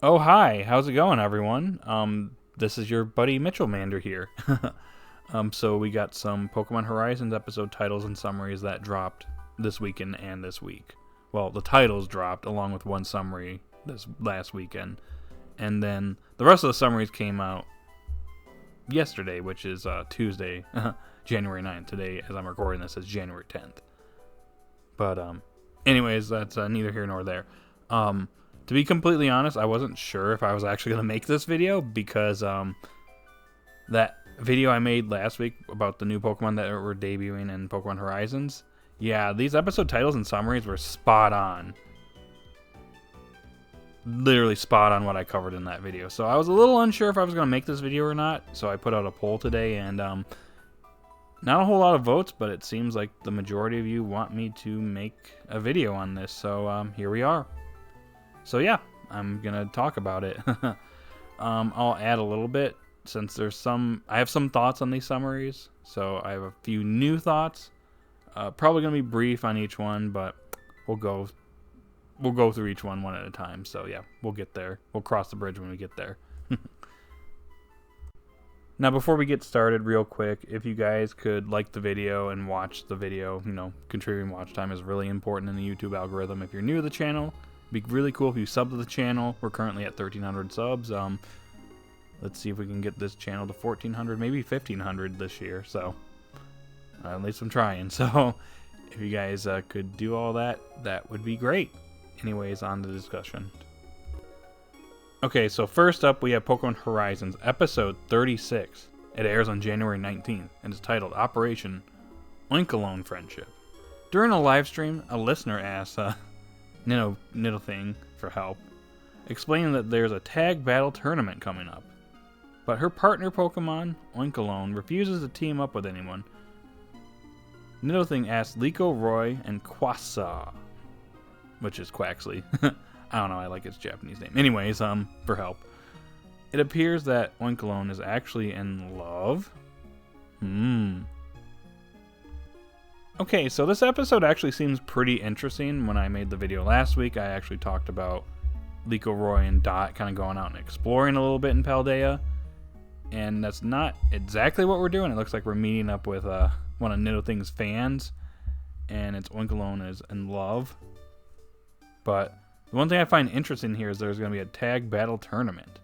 Oh, hi. How's it going, everyone? This is your buddy Mitchellmander here. So we got some Pokemon Horizons episode titles and summaries that dropped this weekend and this week. Well, the titles dropped along with one summary this last weekend. And then the rest of the summaries came out yesterday, which is Tuesday, January 9th. Today, as I'm recording this, is January 10th. But, anyways, that's neither here nor there. To be completely honest, I wasn't sure if I was actually going to make this video because that video I made last week about the new Pokemon that were debuting in Pokemon Horizons, yeah, these episode titles and summaries were spot on. Literally spot on what I covered in that video. So I was a little unsure if I was going to make this video or not, so I put out a poll today, and not a whole lot of votes, but it seems like the majority of you want me to make a video on this, so here we are. So yeah, I'm gonna talk about it. I'll add a little bit since I have some thoughts on these summaries. So I have a few new thoughts. Probably gonna be brief on each one, but we'll go through each one at a time. So yeah, we'll get there. We'll cross the bridge when we get there. Now, before we get started, real quick, if you guys could like the video and watch the video, contributing watch time is really important in the YouTube algorithm. If you're new to the channel, it'd be really cool if you sub to the channel. We're currently at 1,300 subs. Let's see if we can get this channel to 1,400, maybe 1,500 this year. So, at least I'm trying. So, if you guys could do all that, that would be great. Anyways, on to the discussion. Okay, so first up, we have Pokemon Horizons, episode 36. It airs on January 19th, and is titled Operation Oink Friendship. During a live stream, a listener asked Nidothing for help, explaining that there's a tag battle tournament coming up. But her partner Pokemon, Oink refuses to team up with anyone. Nidothing asks Liko, Roy, and Quasa, which is Quaxley. I don't know, I like its Japanese name. Anyways, for help. It appears that Oink is actually in love. Okay, so this episode actually seems pretty interesting. When I made the video last week, I actually talked about Liko, Roy, and Dot kind of going out and exploring a little bit in Paldea. And that's not exactly what we're doing. It looks like we're meeting up with one of Nidothing's fans. And it's Oink is in love. But the one thing I find interesting here is there's going to be a tag battle tournament.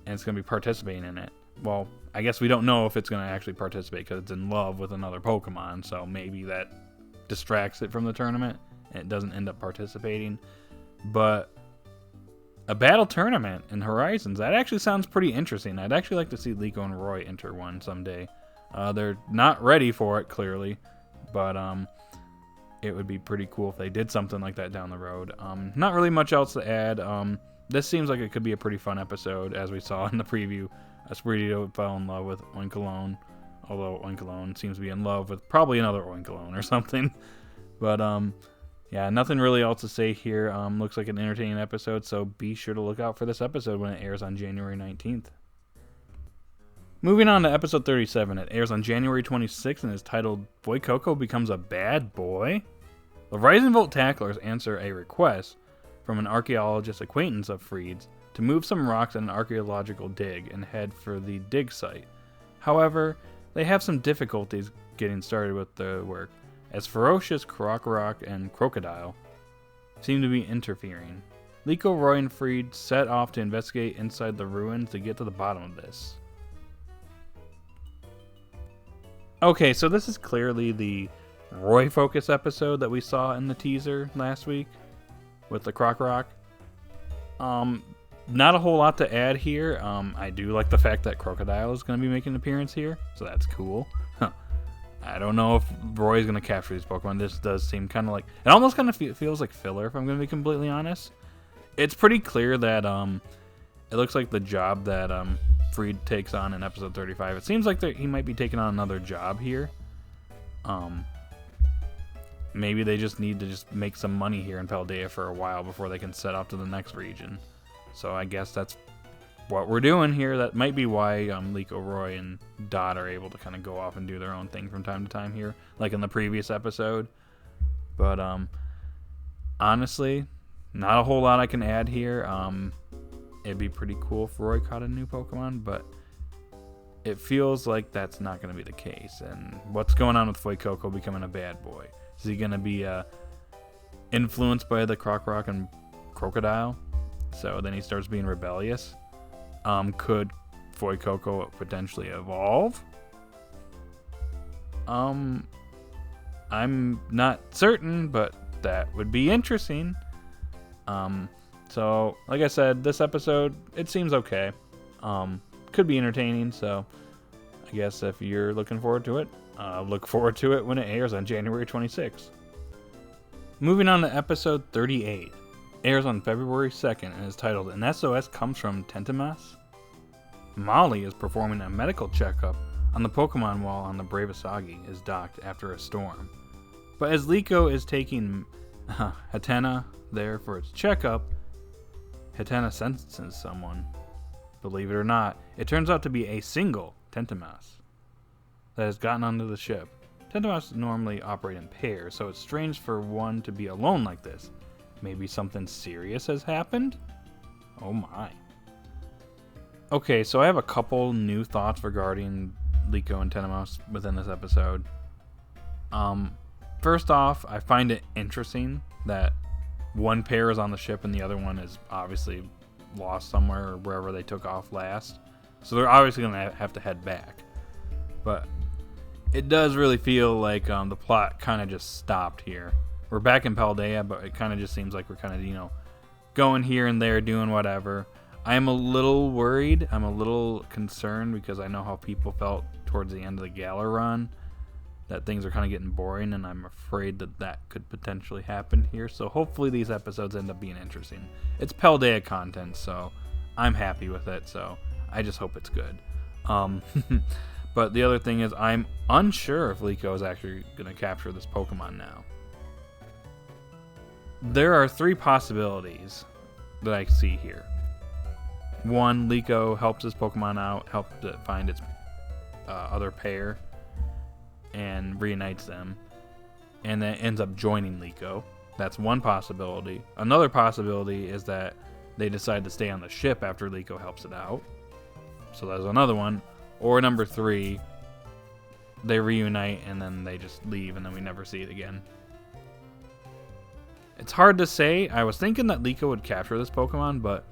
And it's going to be participating in it. Well, I guess we don't know if it's going to actually participate because it's in love with another Pokemon, so maybe that distracts it from the tournament and it doesn't end up participating. But a battle tournament in Horizons, that actually sounds pretty interesting. I'd actually like to see Liko and Roy enter one someday. They're not ready for it, clearly, but it would be pretty cool if they did something like that down the road. Not really much else to add. This seems like it could be a pretty fun episode, as we saw in the preview. Espirito fell in love with Oink, although Oink seems to be in love with probably another Oink or something. But, yeah, nothing really else to say here. Looks like an entertaining episode, so be sure to look out for this episode when it airs on January 19th. Moving on to episode 37, it airs on January 26th and is titled Boy Coco Becomes a Bad Boy. The Rise and Volt tacklers answer a request from an archaeologist acquaintance of Freed's to move some rocks at an archaeological dig and head for the dig site. However, they have some difficulties getting started with the work, as ferocious Krokorok and Crocodile seem to be interfering. Liko, Roy, and Freed set off to investigate inside the ruins to get to the bottom of this. Okay, so this is clearly the Roy focus episode that we saw in the teaser last week with the Krokorok. Not a whole lot to add here. I do like the fact that Crocodile is going to be making an appearance here, so that's cool. I don't know if Roy is going to capture these Pokemon. This does seem kind of like... It almost kind of feels like filler, if I'm going to be completely honest. It's pretty clear that it looks like the job that Freed takes on in episode 35. It seems like he might be taking on another job here. Maybe they just need to just make some money here in Paldea for a while before they can set off to the next region. So I guess that's what we're doing here. That might be why Liko, Roy, and Dot are able to kind of go off and do their own thing from time to time here, like in the previous episode. But honestly, not a whole lot I can add here. it'd be pretty cool if Roy caught a new Pokemon, but it feels like that's not going to be the case. And what's going on with Fuecoco becoming a bad boy? Is he going to be influenced by the Croc and Crocodile? So then he starts being rebellious. Could Fuecoco potentially evolve? I'm not certain, but that would be interesting. So like I said, this episode, it seems okay. Could be entertaining, so I guess if you're looking forward to it, look forward to it when it airs on January 26th. Moving on to episode 38. Airs on February 2nd and is titled An SOS Comes from Tentas. Molly is performing a medical checkup on the Pokemon wall on the Bravasagi is docked after a storm. But as Liko is taking Hatena there for its checkup, Hatena senses someone. Believe it or not, it turns out to be a single Tentamas that has gotten onto the ship. Tentamas normally operate in pairs, so it's strange for one to be alone like this. Maybe something serious has happened? Oh my. Okay, so I have a couple new thoughts regarding Liko and Tentamas within this episode. First off, I find it interesting that one pair is on the ship and the other one is obviously lost somewhere or wherever they took off last. So they're obviously going to have to head back. But it does really feel like the plot kind of just stopped here. We're back in Paldea, but it kind of just seems like we're kind of, going here and there, doing whatever. I'm a little worried. I'm a little concerned because I know how people felt towards the end of the Galar run, that things are kind of getting boring, and I'm afraid that that could potentially happen here. So hopefully these episodes end up being interesting. It's Paldea content, so I'm happy with it. So I just hope it's good. But the other thing is I'm unsure if Liko is actually going to capture this Pokemon now. There are three possibilities that I see here. One, Liko helps his Pokemon out, helps it find its other pair, and reunites them, and then ends up joining Liko. That's one possibility. Another possibility is that they decide to stay on the ship after Liko helps it out. So that's another one. Or number three, they reunite and then they just leave and then we never see it again. It's hard to say. I was thinking that Liko would capture this Pokemon, but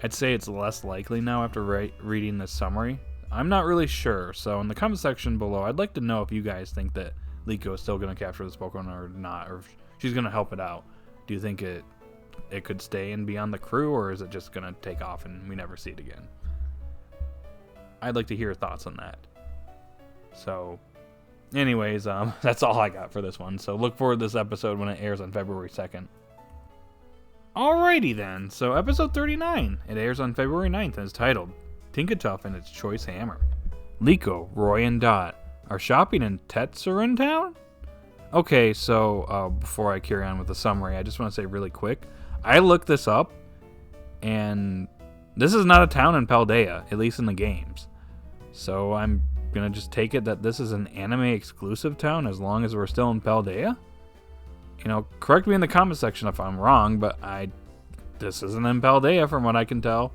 I'd say it's less likely now after reading this summary. I'm not really sure, so in the comment section below, I'd like to know if you guys think that Liko is still going to capture this Pokemon or not, or if she's going to help it out. Do you think it could stay and be on the crew, or is it just going to take off and we never see it again? I'd like to hear your thoughts on that. So, anyways, that's all I got for this one. So look forward to this episode when it airs on February 2nd. Alrighty then, so episode 39. It airs on February 9th and is titled Tinkatink and its Choice Hammer. Liko, Roy, and Dot are shopping in Tetsurin Town? Okay, so before I carry on with the summary, I just want to say really quick, I looked this up, and this is not a town in Paldea, at least in the games. So I'm going to just take it that this is an anime-exclusive town as long as we're still in Paldea? Correct me in the comment section if I'm wrong, but this isn't in Paldea from what I can tell.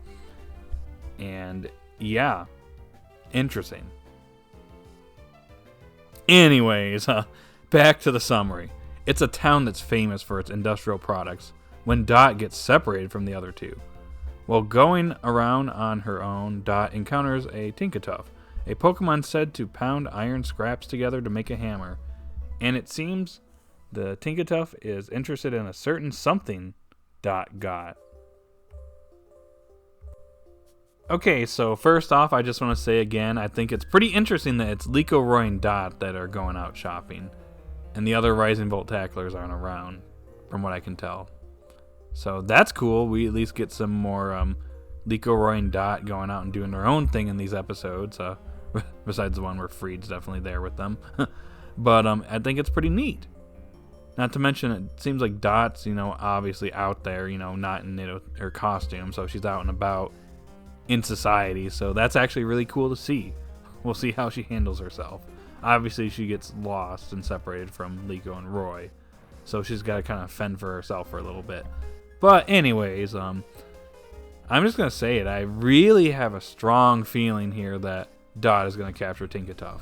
And yeah, interesting. Anyways, back to the summary. It's a town that's famous for its industrial products when Dot gets separated from the other two. While going around on her own, Dot encounters a Tinkatink, a Pokemon said to pound iron scraps together to make a hammer, and it seems the Tinkatink is interested in a certain something Dot got. Okay, so first off, I just want to say again, I think it's pretty interesting that it's Liko, Roy, and Dot that are going out shopping, and the other Rising Volt tacklers aren't around, from what I can tell. So that's cool. We at least get some more Liko, Roy, and Dot going out and doing their own thing in these episodes, besides the one where Freed's definitely there with them. But I think it's pretty neat. Not to mention, it seems like Dot's, obviously out there, not in her costume, so she's out and about in society, so that's actually really cool to see. We'll see how she handles herself. Obviously, she gets lost and separated from Liko and Roy, so she's got to kind of fend for herself for a little bit. But anyways, I'm just going to say it. I really have a strong feeling here that Dot is going to capture Tinkatink.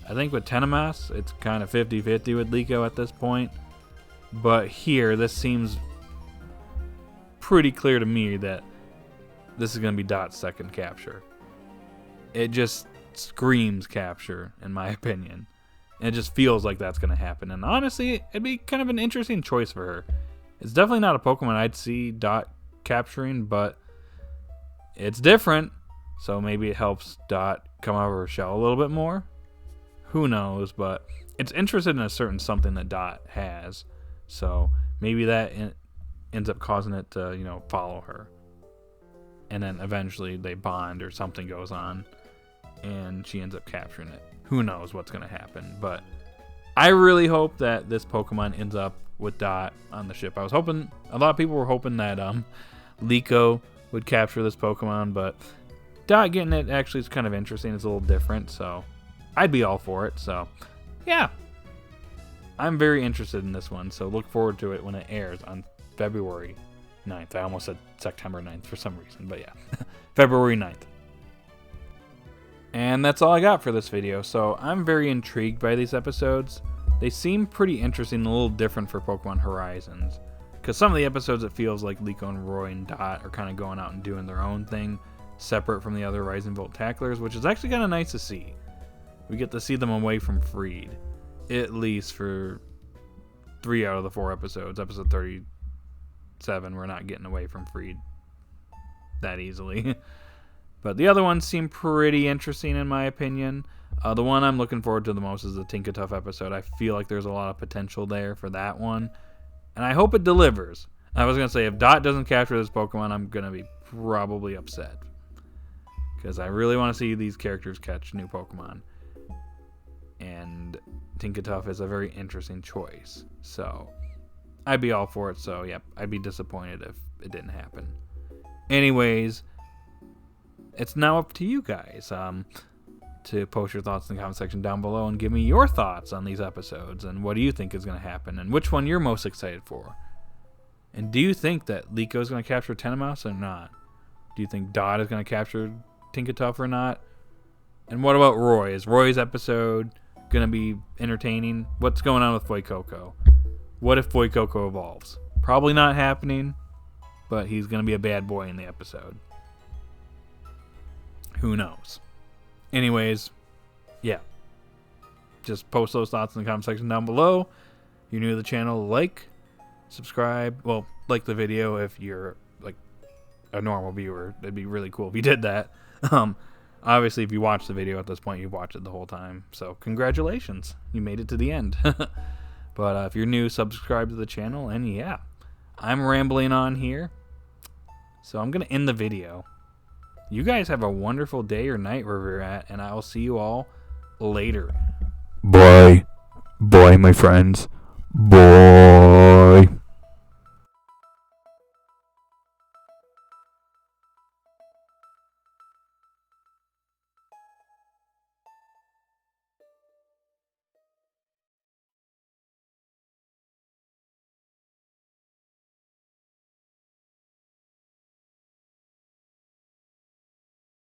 I think with Tentas, it's kind of 50-50 with Liko at this point. But here, this seems pretty clear to me that this is going to be Dot's second capture. It just screams capture, in my opinion. And it just feels like that's going to happen. And honestly, it'd be kind of an interesting choice for her. It's definitely not a Pokemon I'd see Dot capturing, but it's different. So maybe it helps Dot come out of her shell a little bit more. Who knows, but it's interested in a certain something that Dot has. So maybe that ends up causing it to, follow her. And then eventually they bond or something goes on and she ends up capturing it. Who knows what's going to happen, but I really hope that this Pokemon ends up with Dot on the ship. I was hoping, a lot of people were hoping that Liko would capture this Pokemon, but Dot getting it actually is kind of interesting. It's a little different, so I'd be all for it. So, yeah. I'm very interested in this one, so look forward to it when it airs on February 9th. I almost said September 9th for some reason, but yeah. February 9th. And that's all I got for this video, so I'm very intrigued by these episodes. They seem pretty interesting and a little different for Pokemon Horizons. Because some of the episodes it feels like Liko and Roy and Dot are kind of going out and doing their own thing, separate from the other Rising Volt tacklers, which is actually kind of nice to see. We get to see them away from Freed, at least for 3 out of the 4 episodes. Episode 37, we're not getting away from Freed that easily. But the other ones seem pretty interesting in my opinion. The one I'm looking forward to the most is the Tinkatink episode. I feel like there's a lot of potential there for that one. And I hope it delivers. I was going to say, if Dot doesn't capture this Pokemon, I'm going to be probably upset. Because I really want to see these characters catch new Pokemon. And Tinkatink is a very interesting choice. So, I'd be all for it. So, yep, I'd be disappointed if it didn't happen. Anyways, it's now up to you guys to post your thoughts in the comment section down below and give me your thoughts on these episodes and what do you think is going to happen and which one you're most excited for. And do you think that Liko is going to capture Tentas or not? Do you think Dot is going to capture Tinkatink or not? And what about Roy? Is Roy's episode going to be entertaining? What's going on with Coco? What if Coco evolves? Probably not happening, but he's going to be a bad boy in the episode. Who knows? Anyways, yeah. Just post those thoughts in the comment section down below. If you're new to the channel, like, subscribe. Well, like the video if you're like a normal viewer. It'd be really cool if you did that. Obviously, if you watch the video at this point, you've watched it the whole time. So, congratulations. You made it to the end. But if you're new, subscribe to the channel. And yeah, I'm rambling on here. So, I'm going to end the video. You guys have a wonderful day or night wherever you're at, and I will see you all later. Bye. Bye, my friends. Bye.